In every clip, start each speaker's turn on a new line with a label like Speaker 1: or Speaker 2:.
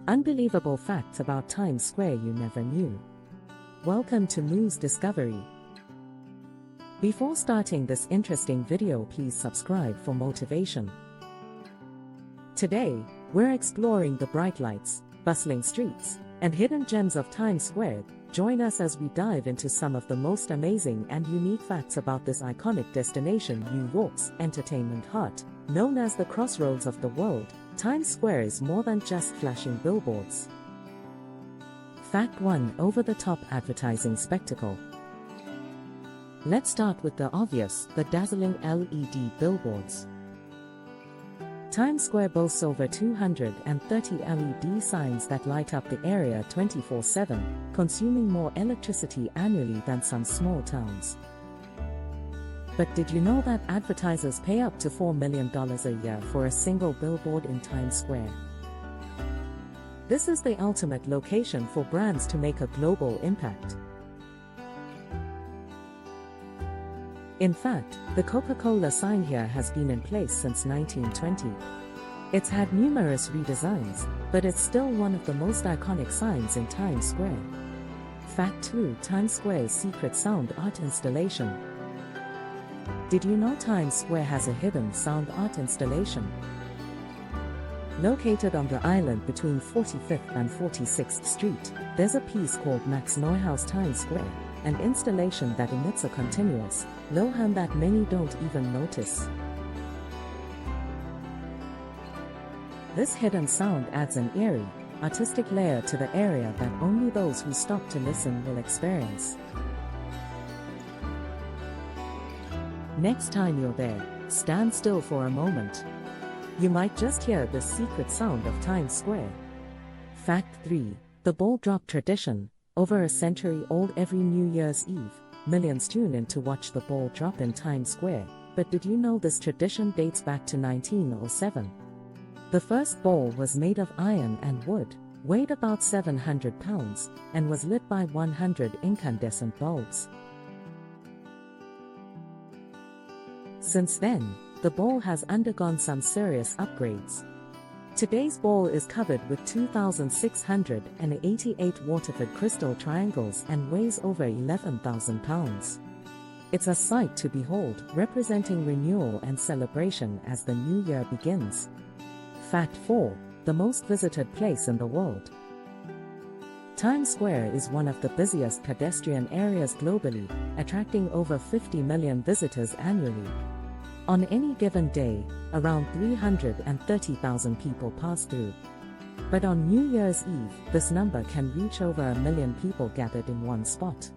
Speaker 1: Unbelievable facts about Times Square you never knew. Welcome to News Discovery. Before starting this interesting video, please subscribe for motivation. Today, we're exploring the bright lights, bustling streets, and hidden gems of Times Square. Join us as we dive into some of the most amazing and unique facts about this iconic destination, New York's entertainment heart. Known as the Crossroads of the world, Times Square is more than just flashing billboards. Fact 1: over-the-top advertising spectacle. Let's start with the obvious, the dazzling LED billboards. Times Square boasts over 230 LED signs that light up the area 24/7, consuming more electricity annually than some small towns. But did you know that advertisers pay up to $4 million a year for a single billboard in Times Square? This is the ultimate location for brands to make a global impact. In fact, the Coca-Cola sign here has been in place since 1920. It's had numerous redesigns, but it's still one of the most iconic signs in Times Square. Fact 2: Times Square's secret sound art installation. Did you know Times Square has a hidden sound art installation? Located on the island between 45th and 46th Street, there's a piece called Max Neuhaus Times Square, an installation that emits a continuous, low hum that many don't even notice. This hidden sound adds an eerie, artistic layer to the area that only those who stop to listen will experience. Next time you're there, stand still for a moment. You might just hear the secret sound of Times Square. Fact 3: the ball drop tradition. Over a century old, every New Year's Eve, millions tune in to watch the ball drop in Times Square. But did you know this tradition dates back to 1907? The first ball was made of iron and wood, weighed about 700 pounds, and was lit by 100 incandescent bulbs. Since then, the ball has undergone some serious upgrades. Today's ball is covered with 2,688 Waterford crystal triangles and weighs over 11,000 pounds. It's a sight to behold, representing renewal and celebration as the new year begins. Fact 4: the most visited place in the world. Times Square is one of the busiest pedestrian areas globally, attracting over 50 million visitors annually. On any given day, around 330,000 people pass through. But on New Year's Eve, this number can reach over 1 million people gathered in one spot.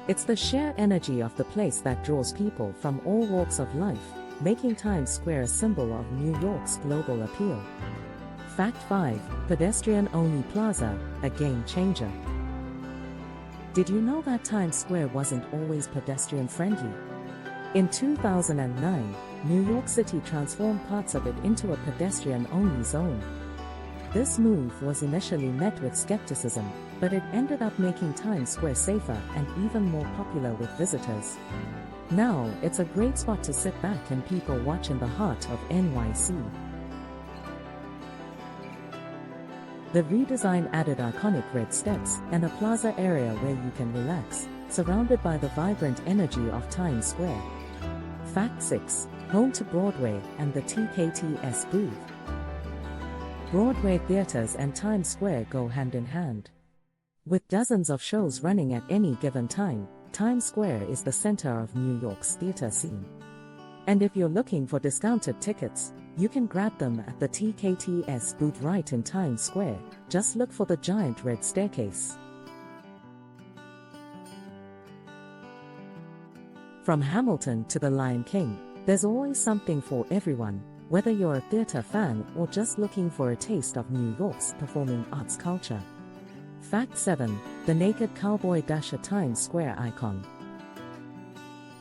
Speaker 1: It's the sheer energy of the place that draws people from all walks of life, making Times Square a symbol of New York's global appeal. Fact 5: pedestrian-only plaza, a game changer. Did you know that Times Square wasn't always pedestrian-friendly? In 2009, New York City transformed parts of it into a pedestrian-only zone. This move was initially met with skepticism, but it ended up making Times Square safer and even more popular with visitors. Now, it's a great spot to sit back and people watch in the heart of NYC. The redesign added iconic red steps and a plaza area where you can relax, surrounded by the vibrant energy of Times Square. Fact 6: home to Broadway and the TKTS booth. Broadway theaters and Times Square go hand in hand. With dozens of shows running at any given time, Times Square is the center of New York's theater scene. And if you're looking for discounted tickets, you can grab them at the TKTS booth right in Times Square. Just look for the giant red staircase. From Hamilton to the Lion King, there's always something for everyone, whether you're a theater fan or just looking for a taste of New York's performing arts culture. Fact 7: the Naked Cowboy, a Times Square icon.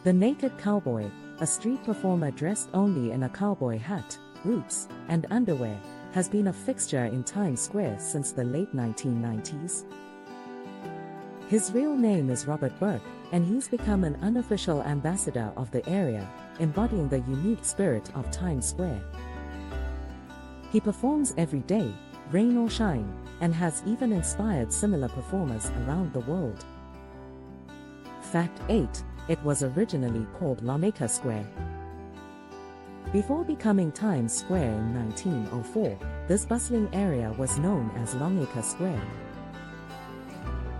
Speaker 1: The Naked Cowboy, a street performer dressed only in a cowboy hat, boots, and underwear, has been a fixture in Times Square since the late 1990s. His real name is Robert Burke, and he's become an unofficial ambassador of the area, embodying the unique spirit of Times Square. He performs every day, rain or shine, and has even inspired similar performers around the world. Fact 8. It was originally called Longacre Square. Before becoming Times Square in 1904, this bustling area was known as Longacre Square.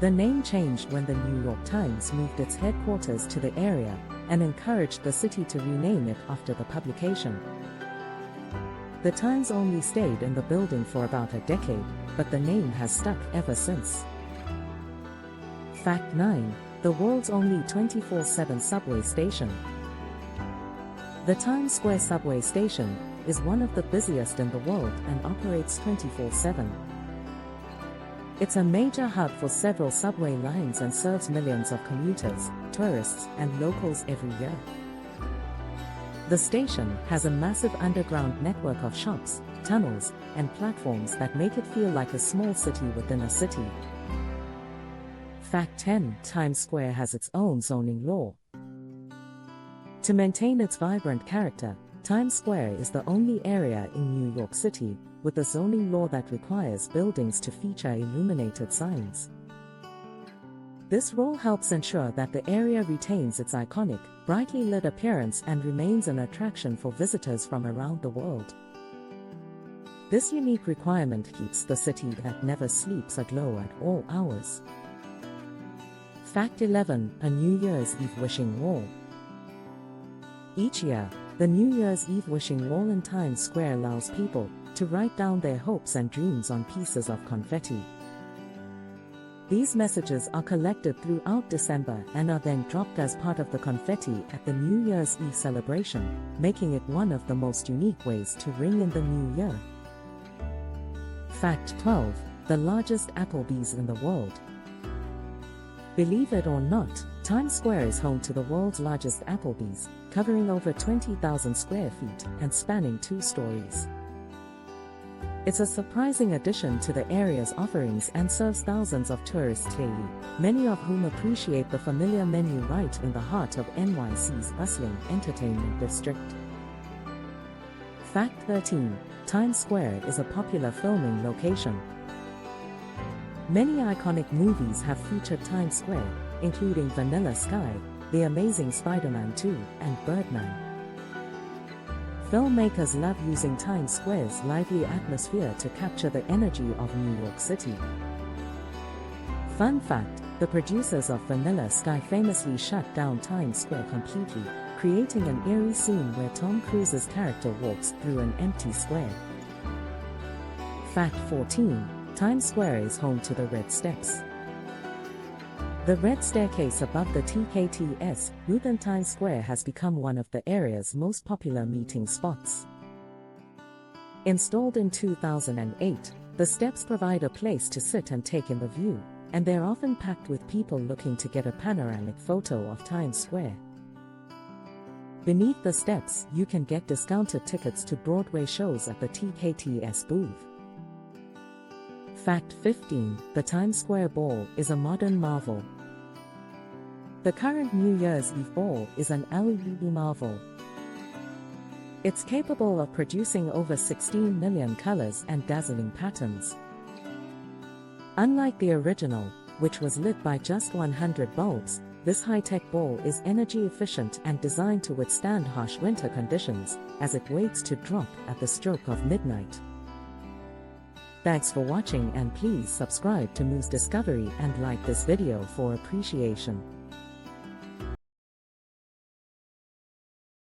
Speaker 1: The name changed when the New York Times moved its headquarters to the area and encouraged the city to rename it after the publication. The Times only stayed in the building for about a decade, but the name has stuck ever since. Fact 9. The world's only 24/7 subway station. The Times Square subway station is one of the busiest in the world and operates 24/7. It's a major hub for several subway lines and serves millions of commuters, tourists, and locals every year. The station has a massive underground network of shops, tunnels, and platforms that make it feel like a small city within a city. Fact 10. Times Square has its own zoning law. To maintain its vibrant character, Times Square is the only area in New York City with a zoning law that requires buildings to feature illuminated signs. This rule helps ensure that the area retains its iconic, brightly lit appearance and remains an attraction for visitors from around the world. This unique requirement keeps the city that never sleeps aglow at all hours. Fact 11. A New Year's Eve wishing wall. Each year, the New Year's Eve wishing wall in Times Square allows people to write down their hopes and dreams on pieces of confetti. These messages are collected throughout December and are then dropped as part of the confetti at the New Year's Eve celebration, making it one of the most unique ways to ring in the new year. Fact 12. The largest Applebee's in the world. Believe it or not, Times Square is home to the world's largest Applebee's, covering over 20,000 square feet and spanning 2 stories. It's a surprising addition to the area's offerings and serves thousands of tourists daily, many of whom appreciate the familiar menu right in the heart of NYC's bustling entertainment district. Fact 13. Times Square is a popular filming location. Many iconic movies have featured Times Square, including Vanilla Sky, The Amazing Spider-Man 2, and Birdman. Filmmakers love using Times Square's lively atmosphere to capture the energy of New York City. Fun fact, the producers of Vanilla Sky famously shut down Times Square completely, creating an eerie scene where Tom Cruise's character walks through an empty square. Fact 14. Times Square is home to the Red Steps. The red staircase above the TKTS route in Times Square has become one of the area's most popular meeting spots. Installed in 2008, the steps provide a place to sit and take in the view, and they're often packed with people looking to get a panoramic photo of Times Square. Beneath the steps, you can get discounted tickets to Broadway shows at the TKTS booth. Fact 15. The Times Square Ball is a modern marvel. The current New Year's Eve ball is an LED marvel. It's capable of producing over 16 million colors and dazzling patterns. Unlike the original, which was lit by just 100 bulbs, this high-tech ball is energy efficient and designed to withstand harsh winter conditions, as it waits to drop at the stroke of midnight. Thanks for watching, and please subscribe to Moose Discovery and like this video for appreciation.